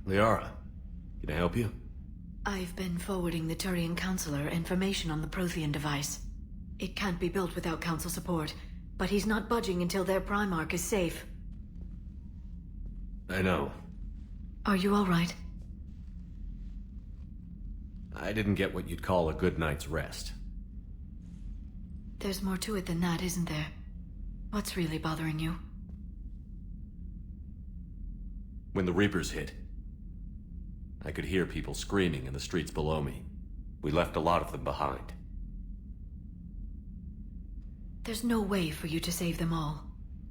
Liara, can I help you? I've been forwarding the Turian Counselor information on the Prothean device. It can't be built without Council support, but he's not budging until their Primarch is safe. I know. Are you all right? I didn't get what you'd call a good night's rest. There's more to it than that, isn't there? What's really bothering you? When the Reapers hit, I could hear people screaming in the streets below me. We left a lot of them behind. There's no way for you to save them all.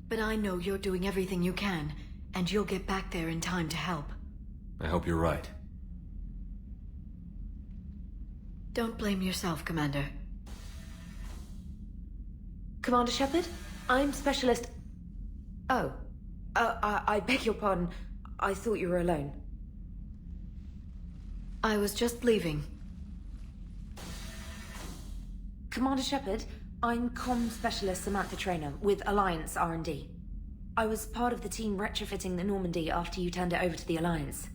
But I know you're doing everything you can, and you'll get back there in time to help. I hope you're right. Don't blame yourself, Commander. Commander Shepard, I'm Specialist... Oh. I beg your pardon. I thought you were alone. I was just leaving. Commander Shepard, I'm Comm Specialist Samantha Traynor with Alliance R&D. I was part of the team retrofitting the Normandy after you turned it over to the Alliance.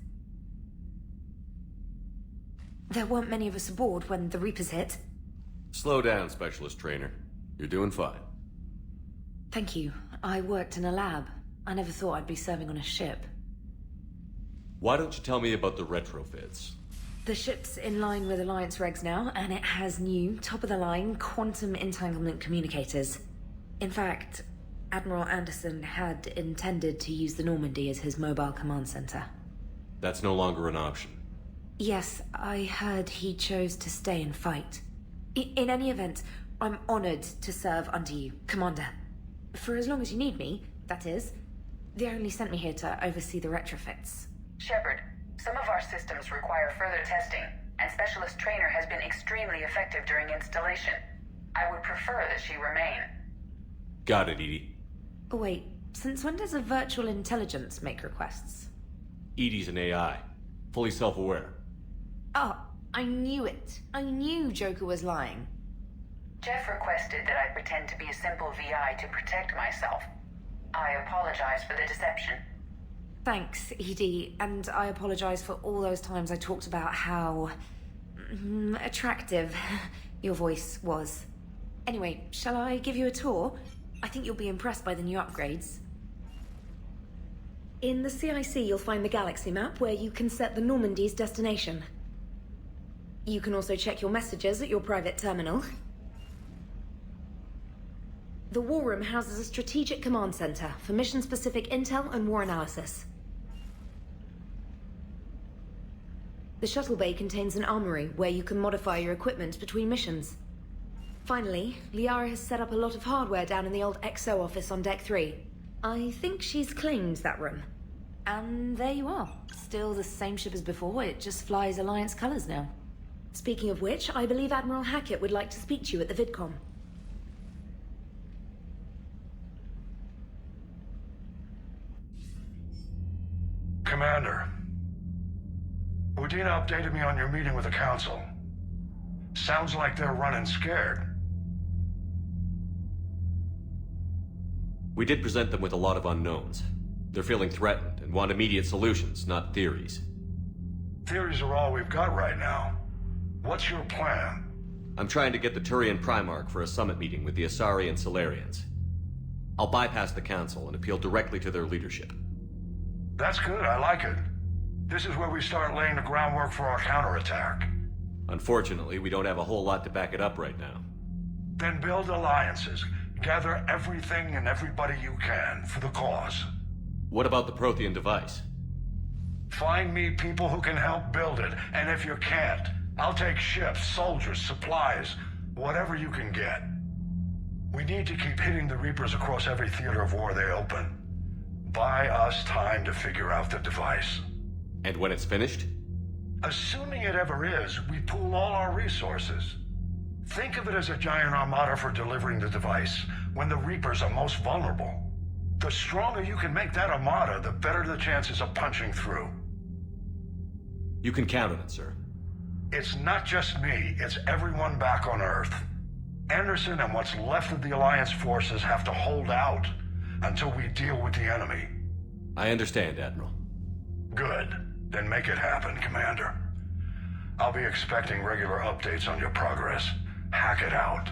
There weren't many of us aboard when the Reapers hit. Slow down, Specialist Trainer. You're doing fine. Thank you. I worked in a lab. I never thought I'd be serving on a ship. Why don't you tell me about the retrofits? The ship's in line with Alliance regs now, and it has new, top-of-the-line, quantum entanglement communicators. In fact, Admiral Anderson had intended to use the Normandy as his mobile command center. That's no longer an option. Yes, I heard he chose to stay and fight. In any event, I'm honored to serve under you, Commander. For as long as you need me, that is. They only sent me here to oversee the retrofits. Shepard, some of our systems require further testing, and Specialist Trainer has been extremely effective during installation. I would prefer that she remain. Got it, Edie. Oh wait, since when does a virtual intelligence make requests? Edie's an AI. Fully self-aware. Oh, I knew it. I knew Joker was lying. Jeff requested that I pretend to be a simple VI to protect myself. I apologize for the deception. Thanks, Edie, and I apologize for all those times I talked about how... attractive your voice was. Anyway, shall I give you a tour? I think you'll be impressed by the new upgrades. In the CIC, you'll find the galaxy map where you can set the Normandy's destination. You can also check your messages at your private terminal. The War Room houses a strategic command center for mission-specific intel and war analysis. The shuttle bay contains an armory where you can modify your equipment between missions. Finally, Liara has set up a lot of hardware down in the old XO office on Deck 3. I think she's claimed that room. And there you are. Still the same ship as before, it just flies Alliance colors now. Speaking of which, I believe Admiral Hackett would like to speak to you at the VidCom. Commander, Udina updated me on your meeting with the Council. Sounds like they're running scared. We did present them with a lot of unknowns. They're feeling threatened and want immediate solutions, not theories. Theories are all we've got right now. What's your plan? I'm trying to get the Turian Primarch for a summit meeting with the Asari and Solarians. I'll bypass the Council and appeal directly to their leadership. That's good, I like it. This is where we start laying the groundwork for our counterattack. Unfortunately, we don't have a whole lot to back it up right now. Then build alliances. Gather everything and everybody you can for the cause. What about the Prothean device? Find me people who can help build it, and if you can't, I'll take ships, soldiers, supplies, whatever you can get. We need to keep hitting the Reapers across every theater of war they open. Buy us time to figure out the device. And when it's finished? Assuming it ever is, we pool all our resources. Think of it as a giant armada for delivering the device, when the Reapers are most vulnerable. The stronger you can make that armada, the better the chances of punching through. You can count on it, sir. It's not just me, it's everyone back on Earth. Anderson and what's left of the Alliance forces have to hold out until we deal with the enemy. I understand, Admiral. Good. Then make it happen, Commander. I'll be expecting regular updates on your progress. Hack it out.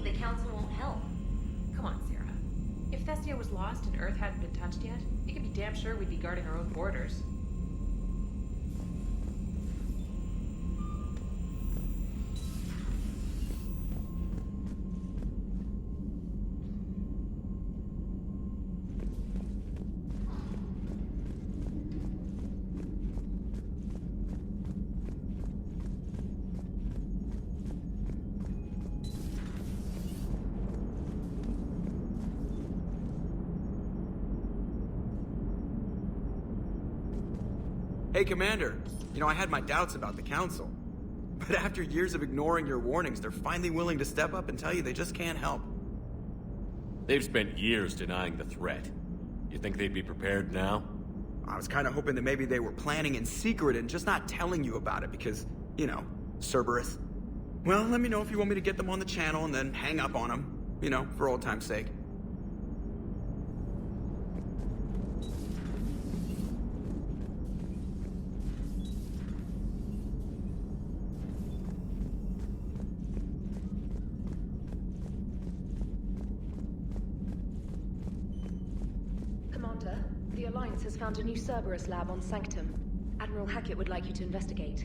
The Council won't help. Come on, Sarah. If Thestia was lost and Earth hadn't been touched yet, you can be damn sure we'd be guarding our own borders. Hey, Commander. You know, I had my doubts about the Council. But after years of ignoring your warnings, they're finally willing to step up and tell you they just can't help. They've spent years denying the threat. You think they'd be prepared now? I was kind of hoping that maybe they were planning in secret and just not telling you about it because, you know, Cerberus. Well, let me know if you want me to get them on the channel and then hang up on them. You know, for old time's sake. Commander, the Alliance has found a new Cerberus lab on Sanctum. Admiral Hackett would like you to investigate.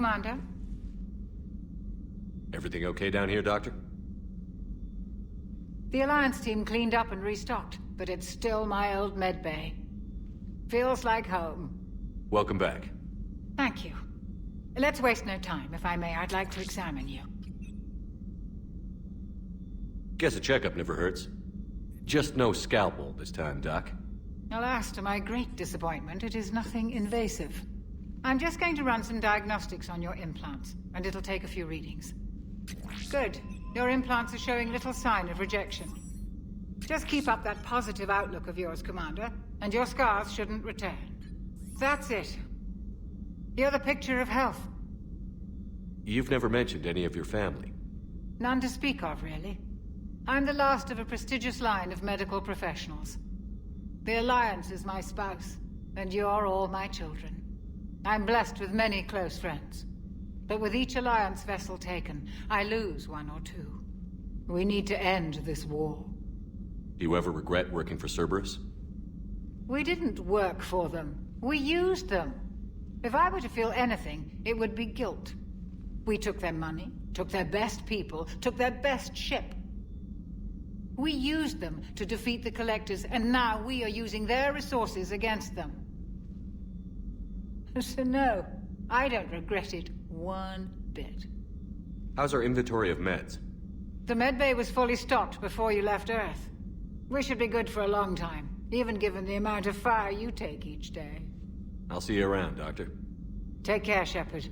Commander? Everything okay down here, Doctor? The Alliance team cleaned up and restocked, but it's still my old medbay. Feels like home. Welcome back. Thank you. Let's waste no time. If I may, I'd like to examine you. Guess a checkup never hurts. Just no scalpel this time, Doc. Alas, to my great disappointment, it is nothing invasive. I'm just going to run some diagnostics on your implants, and it'll take a few readings. Good. Your implants are showing little sign of rejection. Just keep up that positive outlook of yours, Commander, and your scars shouldn't return. That's it. You're the picture of health. You've never mentioned any of your family. None to speak of, really. I'm the last of a prestigious line of medical professionals. The Alliance is my spouse, and you're all my children. I'm blessed with many close friends. But with each Alliance vessel taken, I lose one or two. We need to end this war. Do you ever regret working for Cerberus? We didn't work for them. We used them. If I were to feel anything, it would be guilt. We took their money, took their best people, took their best ship. We used them to defeat the Collectors, and now we are using their resources against them. So no, I don't regret it one bit. How's our inventory of meds? The medbay was fully stocked before you left Earth. We should be good for a long time, even given the amount of fire you take each day. I'll see you around, Doctor. Take care, Shepard.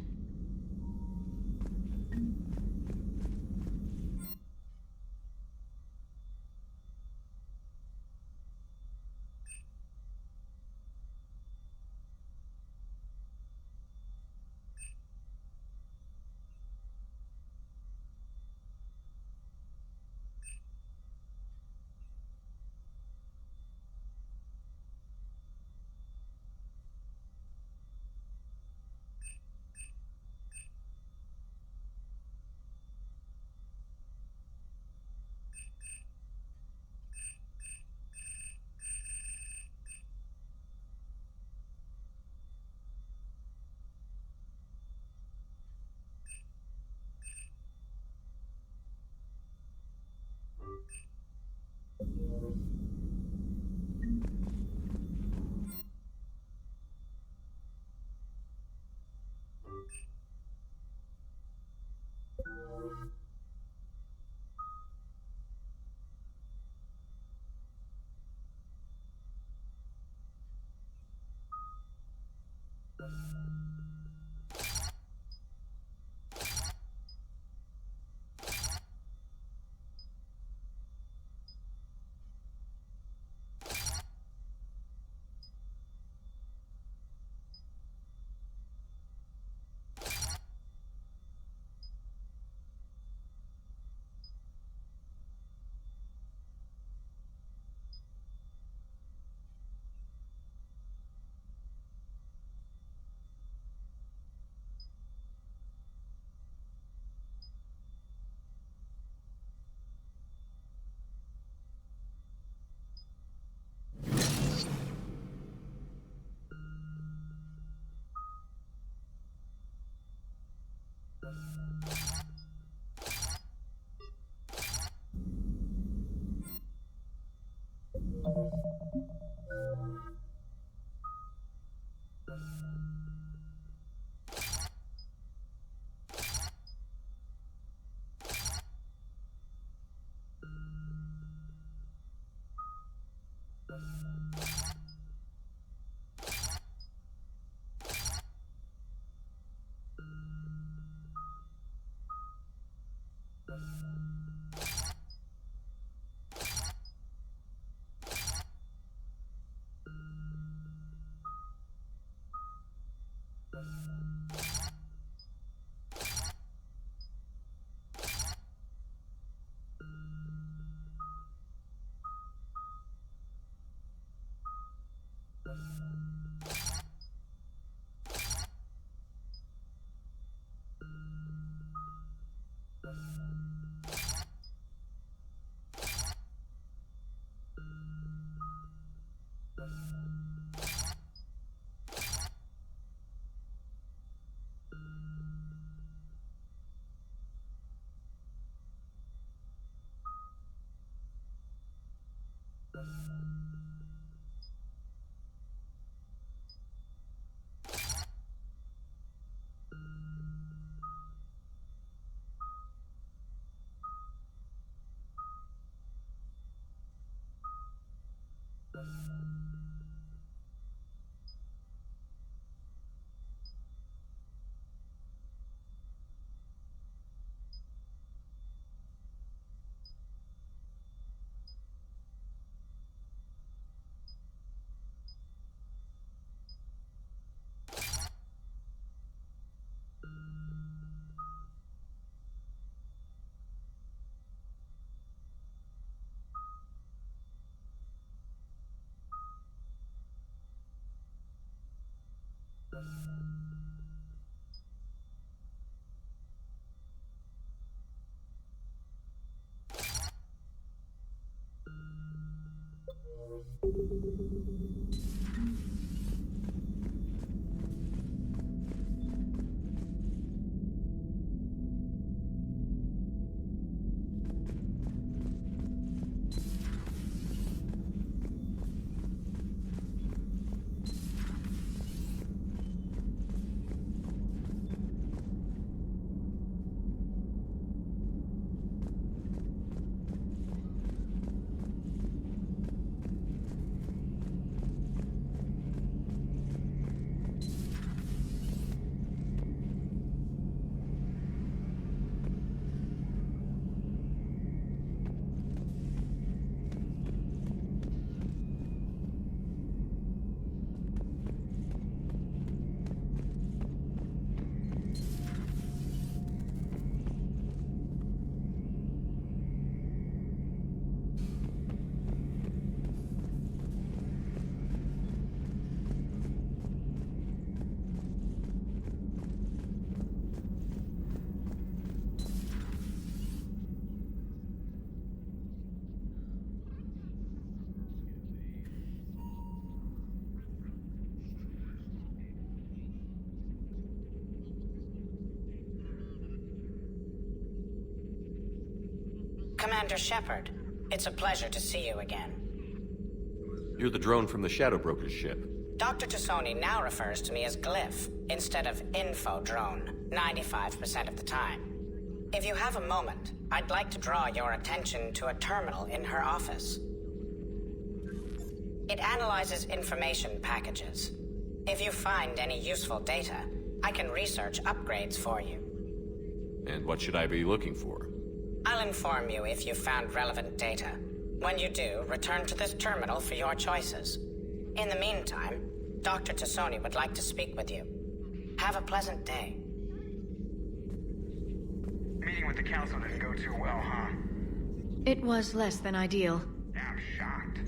Commander Shepard, it's a pleasure to see you again. You're the drone from the Shadow Broker's ship. Dr. Tassoni now refers to me as Glyph instead of Info Drone, 95% of the time. If you have a moment, I'd like to draw your attention to a terminal in her office. It analyzes information packages. If you find any useful data, I can research upgrades for you. And what should I be looking for? I'll inform you if you've found relevant data. When you do, return to this terminal for your choices. In the meantime, Dr. Tassoni would like to speak with you. Have a pleasant day. Meeting with the council didn't go too well, huh? It was less than ideal. I'm shocked.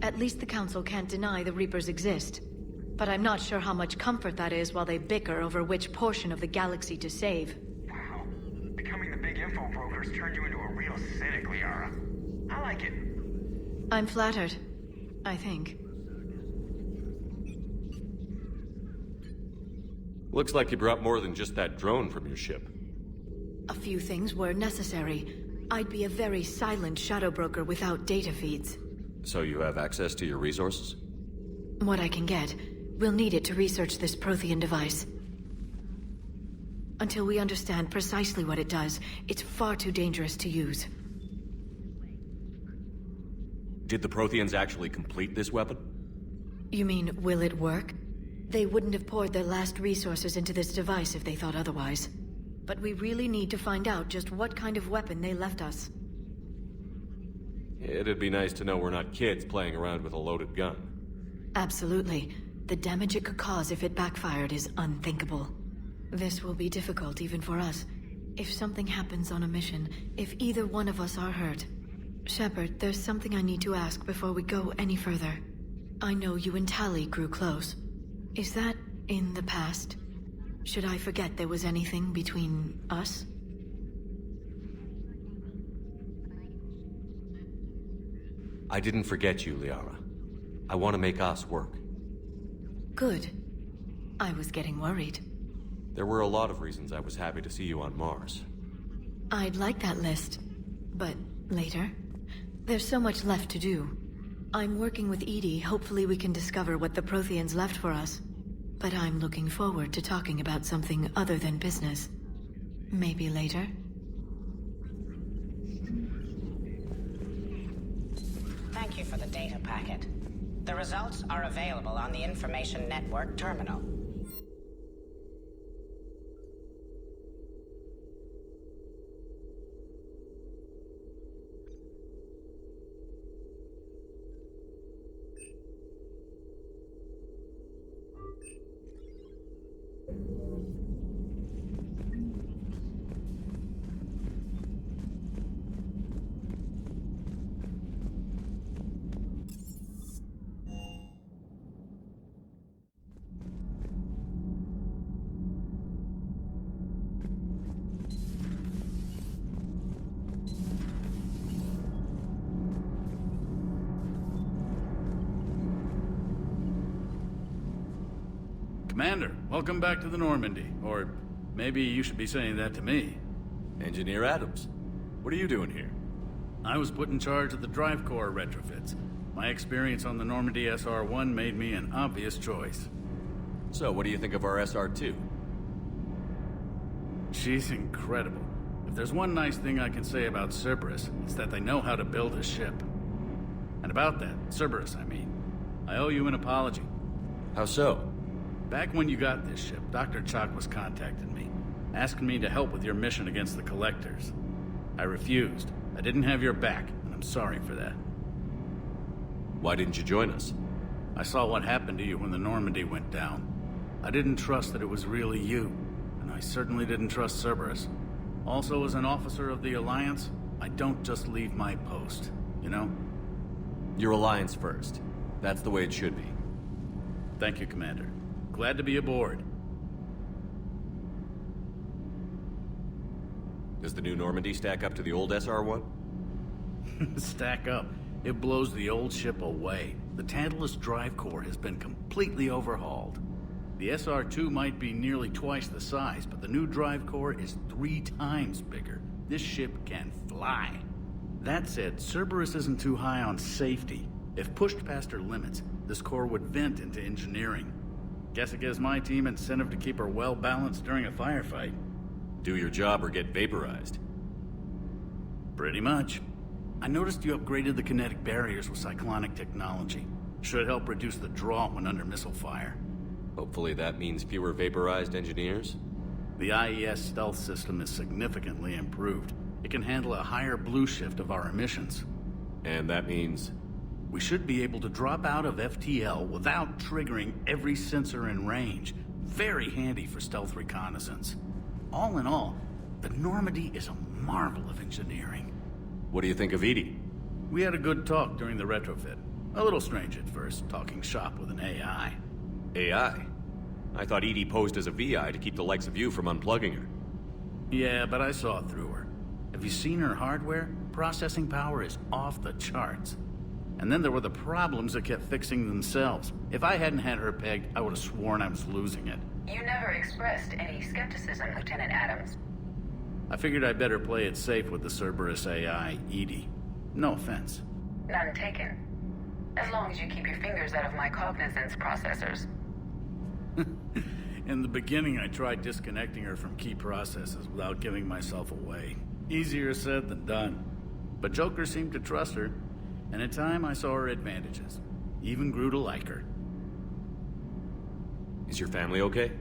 At least the council can't deny the Reapers exist. But I'm not sure how much comfort that is while they bicker over which portion of the galaxy to save. Wow. Becoming the big info brokers turned you into a real cynic, Liara. I like it. I'm flattered. I think. Looks like you brought more than just that drone from your ship. A few things were necessary. I'd be a very silent shadow broker without data feeds. So you have access to your resources? What I can get. We'll need it to research this Prothean device. Until we understand precisely what it does, it's far too dangerous to use. Did the Protheans actually complete this weapon? You mean, will it work? They wouldn't have poured their last resources into this device if they thought otherwise. But we really need to find out just what kind of weapon they left us. It'd be nice to know we're not kids playing around with a loaded gun. Absolutely. The damage it could cause if it backfired is unthinkable. This will be difficult even for us. If something happens on a mission, if either one of us are hurt. Shepard, there's something I need to ask before we go any further. I know you and Tali grew close. Is that in the past? Should I forget there was anything between us? I didn't forget you, Liara. I want to make us work. Good. I was getting worried. There were a lot of reasons I was happy to see you on Mars. I'd like that list, but later. There's so much left to do. I'm working with Edie. Hopefully we can discover what the Protheans left for us. But I'm looking forward to talking about something other than business. Maybe later? Thank you for the data packet. The results are available on the Information Network terminal. Commander, welcome back to the Normandy. Or maybe you should be saying that to me. Engineer Adams, what are you doing here? I was put in charge of the drive core retrofits. My experience on the Normandy SR-1 made me an obvious choice. So, what do you think of our SR-2? She's incredible. If there's one nice thing I can say about Cerberus, it's that they know how to build a ship. And about that, Cerberus, I mean, I owe you an apology. How so? Back when you got this ship, Dr. Chalk was contacting me, asking me to help with your mission against the Collectors. I refused. I didn't have your back, and I'm sorry for that. Why didn't you join us? I saw what happened to you when the Normandy went down. I didn't trust that it was really you, and I certainly didn't trust Cerberus. Also, as an officer of the Alliance, I don't just leave my post, you know? Your Alliance first. That's the way it should be. Thank you, Commander. Glad to be aboard. Does the new Normandy stack up to the old SR-1? Stack up. It blows the old ship away. The Tantalus drive core has been completely overhauled. The SR-2 might be nearly twice the size, but the new drive core is 3 times bigger. This ship can fly. That said, Cerberus isn't too high on safety. If pushed past her limits, this core would vent into engineering. Guess it gives my team incentive to keep her well-balanced during a firefight. Do your job or get vaporized. Pretty much. I noticed you upgraded the kinetic barriers with cyclonic technology. Should help reduce the draw when under missile fire. Hopefully that means fewer vaporized engineers? The IES stealth system is significantly improved. It can handle a higher blue shift of our emissions. And that means? We should be able to drop out of FTL without triggering every sensor in range. Very handy for stealth reconnaissance. All in all, the Normandy is a marvel of engineering. What do you think of Edie? We had a good talk during the retrofit. A little strange at first, talking shop with an AI. AI? I thought Edie posed as a VI to keep the likes of you from unplugging her. Yeah, but I saw through her. Have you seen her hardware? Processing power is off the charts. And then there were the problems that kept fixing themselves. If I hadn't had her pegged, I would have sworn I was losing it. You never expressed any skepticism, Lieutenant Adams. I figured I'd better play it safe with the Cerberus AI, Edie. No offense. None taken. As long as you keep your fingers out of my cognizance processors. In the beginning, I tried disconnecting her from key processes without giving myself away. Easier said than done. But Joker seemed to trust her, and in time I saw her advantages. Even grew to like her. Is your family okay?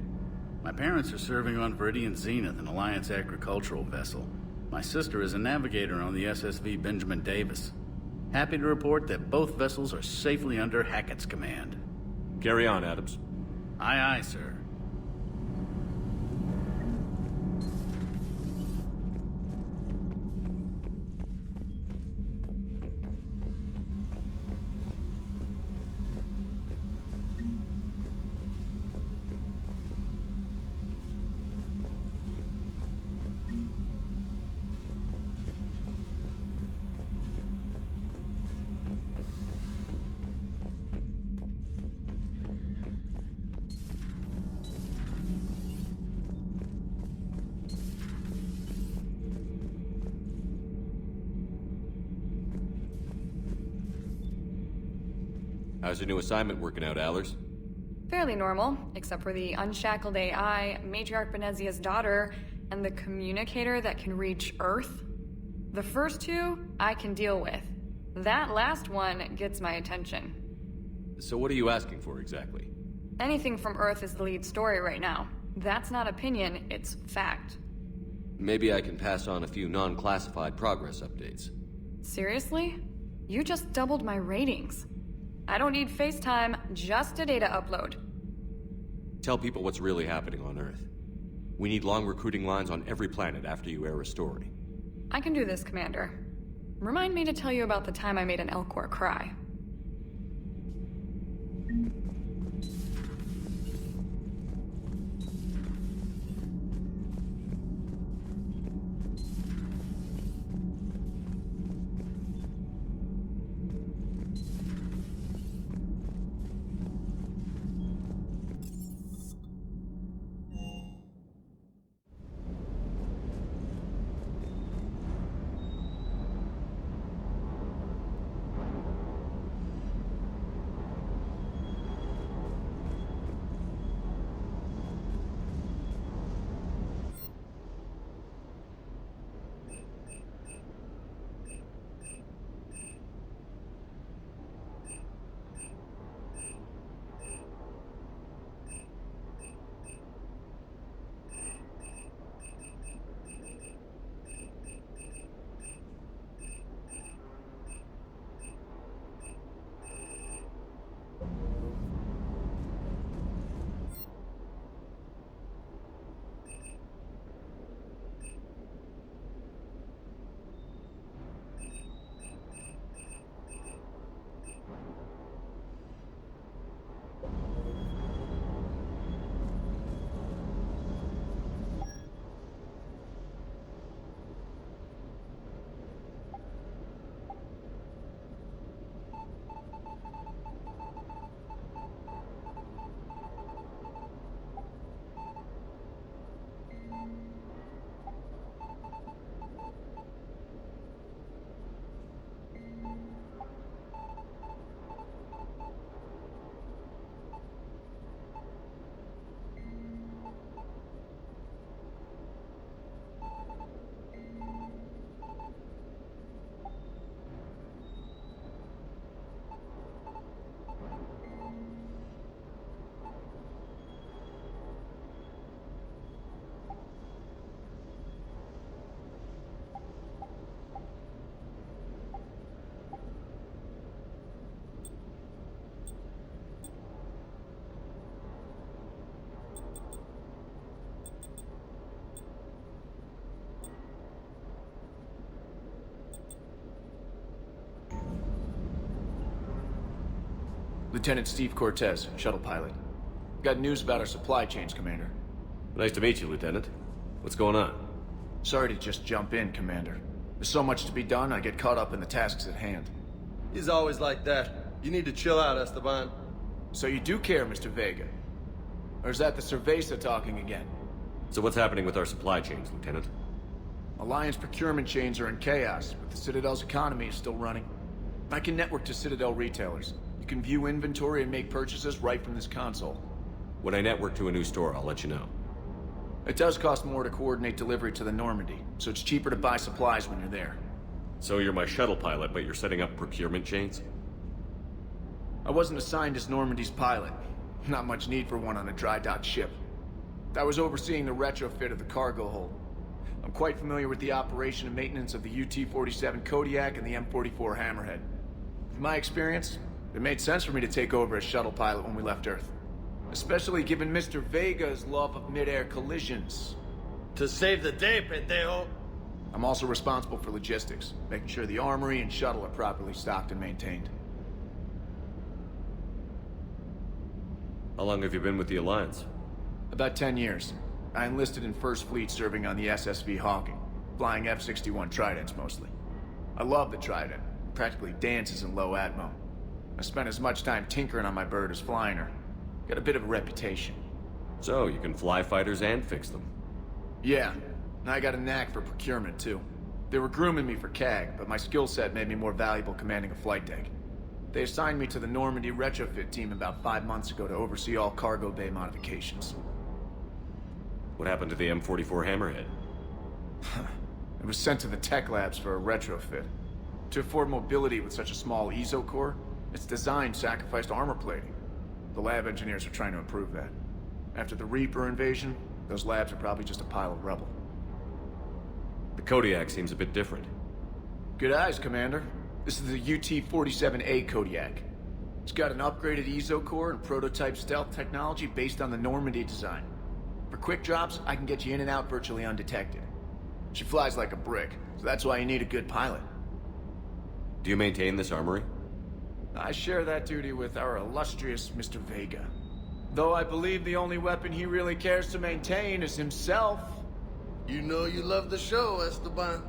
My parents are serving on Viridian Zenith, an Alliance agricultural vessel. My sister is a navigator on the SSV Benjamin Davis. Happy to report that both vessels are safely under Hackett's command. Carry on, Adams. Aye, aye, sir. How's your new assignment working out, Allers? Fairly normal, except for the unshackled AI, Matriarch Benezia's daughter, and the communicator that can reach Earth. The first two, I can deal with. That last one gets my attention. So what are you asking for exactly? Anything from Earth is the lead story right now. That's not opinion, it's fact. Maybe I can pass on a few non-classified progress updates. Seriously? You just doubled my ratings. I don't need FaceTime, just a data upload. Tell people what's really happening on Earth. We need long recruiting lines on every planet after you air a story. I can do this, Commander. Remind me to tell you about the time I made an Elcor cry. Lieutenant Steve Cortez, shuttle pilot. Got news about our supply chains, Commander. Nice to meet you, Lieutenant. What's going on? Sorry to just jump in, Commander. There's so much to be done, I get caught up in the tasks at hand. He's always like that. You need to chill out, Esteban. So you do care, Mr. Vega? Or is that the Cerveza talking again? So what's happening with our supply chains, Lieutenant? Alliance procurement chains are in chaos, but the Citadel's economy is still running. I can network to Citadel retailers. You can view inventory and make purchases right from this console. When I network to a new store, I'll let you know. It does cost more to coordinate delivery to the Normandy, so it's cheaper to buy supplies when you're there. So you're my shuttle pilot, but you're setting up procurement chains? I wasn't assigned as Normandy's pilot. Not much need for one on a dry dock ship. I was overseeing the retrofit of the cargo hold. I'm quite familiar with the operation and maintenance of the UT-47 Kodiak and the M44 Hammerhead. From my experience, it made sense for me to take over as shuttle pilot when we left Earth. Especially given Mr. Vega's love of mid-air collisions. To save the day, pendejo! I'm also responsible for logistics, making sure the armory and shuttle are properly stocked and maintained. How long have you been with the Alliance? About 10 years. I enlisted in First Fleet serving on the SSV Hawking, flying F-61 Tridents mostly. I love the Trident. It practically dances in low atmo. I spent as much time tinkering on my bird as flying her. Got a bit of a reputation. So, you can fly fighters and fix them? Yeah, and I got a knack for procurement too. They were grooming me for CAG, but my skill set made me more valuable commanding a flight deck. They assigned me to the Normandy retrofit team about 5 months ago to oversee all cargo bay modifications. What happened to the M44 Hammerhead? It was sent to the tech labs for a retrofit. To afford mobility with such a small ESO core, its design sacrificed armor plating. The lab engineers are trying to improve that. After the Reaper invasion, those labs are probably just a pile of rubble. The Kodiak seems a bit different. Good eyes, Commander. This is the UT-47A Kodiak. It's got an upgraded ESO core and prototype stealth technology based on the Normandy design. For quick drops, I can get you in and out virtually undetected. She flies like a brick, so that's why you need a good pilot. Do you maintain this armory? I share that duty with our illustrious Mr. Vega. Though I believe the only weapon he really cares to maintain is himself. You know you love the show, Esteban.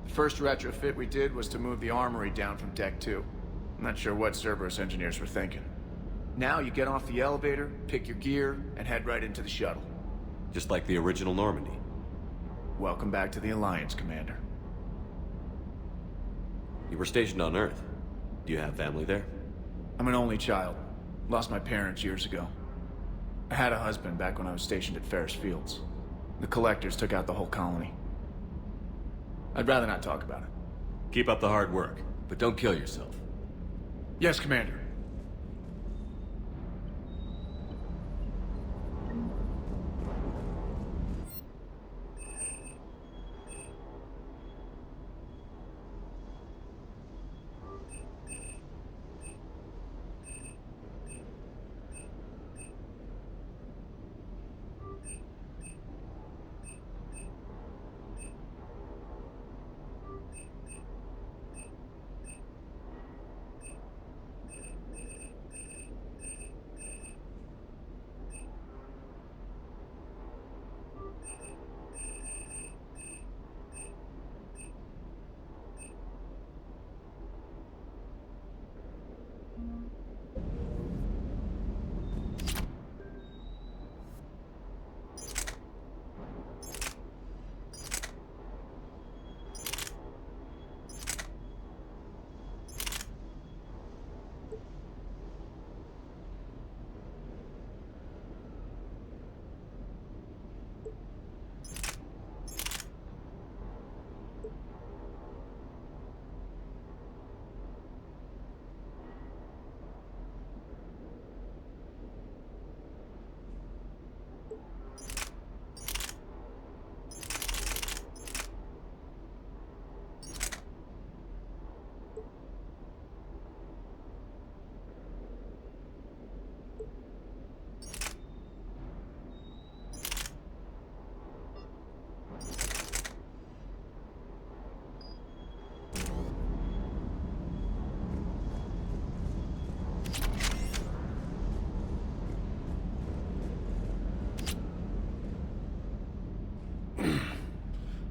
The first retrofit we did was to move the armory down from Deck 2. I'm not sure what Cerberus engineers were thinking. Now you get off the elevator, pick your gear, and head right into the shuttle. Just like the original Normandy. Welcome back to the Alliance, Commander. You were stationed on Earth. Do you have family there? I'm an only child. Lost my parents years ago. I had a husband back when I was stationed at Ferris Fields. The Collectors took out the whole colony. I'd rather not talk about it. Keep up the hard work, but don't kill yourself. Yes, Commander.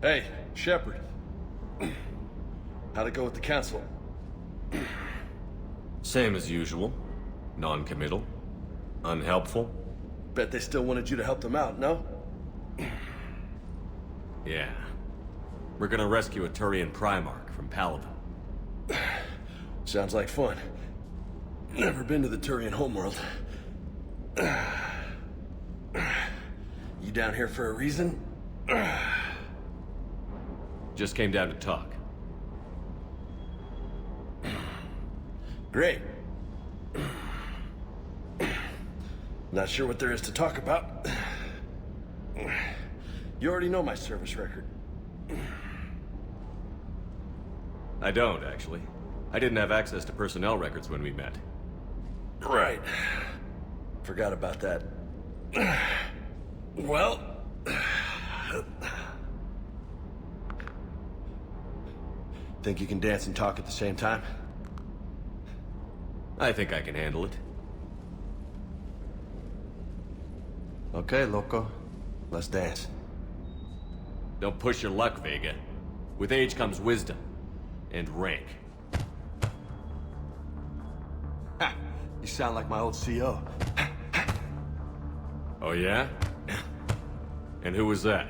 Hey, Shepard. How'd it go with the council? Same as usual. Non-committal. Unhelpful. Bet they still wanted you to help them out, no? Yeah. We're gonna rescue a Turian Primarch from Paladin. Sounds like fun. Never been to the Turian homeworld. You down here for a reason? Just came down to talk. Great. Not sure what there is to talk about. You already know my service record. I don't, actually. I didn't have access to personnel records when we met. Right. Forgot about that. Well... Think you can dance and talk at the same time? I think I can handle it. Okay, loco. Let's dance. Don't push your luck, Vega. With age comes wisdom. And rank. Ha! You sound like my old CO. Oh yeah? And who was that?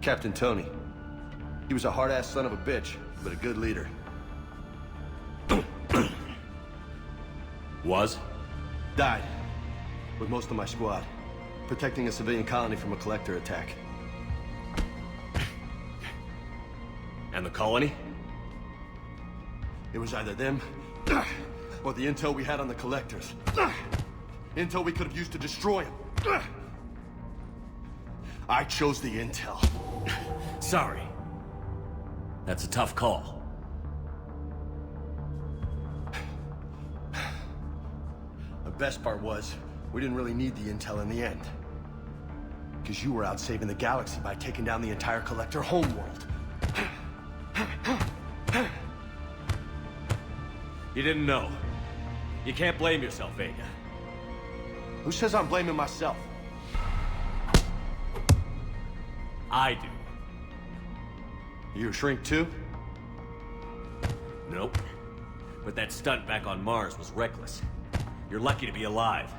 Captain Tony. He was a hard-ass son of a bitch, but a good leader. Was? Died. With most of my squad. Protecting a civilian colony from a collector attack. And the colony? It was either them, or the intel we had on the collectors. Intel we could have used to destroy them. I chose the intel. Sorry. That's a tough call. The best part was, we didn't really need the intel in the end. Because you were out saving the galaxy by taking down the entire collector homeworld. You didn't know. You can't blame yourself, Vega. Who says I'm blaming myself? I do. You a shrink too? Nope. But that stunt back on Mars was reckless. You're lucky to be alive.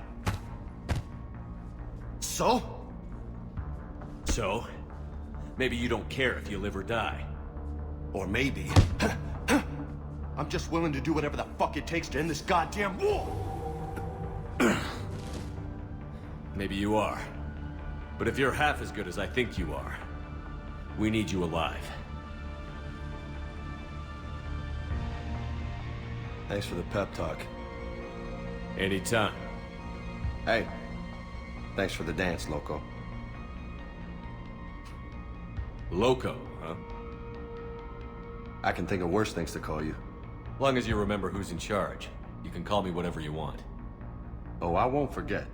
So? So? Maybe you don't care if you live or die. Or maybe... I'm just willing to do whatever the fuck it takes to end this goddamn war! Maybe you are. But if you're half as good as I think you are, we need you alive. Thanks for the pep talk. Anytime. Hey, thanks for the dance, Loco. Loco, huh? I can think of worse things to call you. Long as you remember who's in charge, you can call me whatever you want. Oh, I won't forget.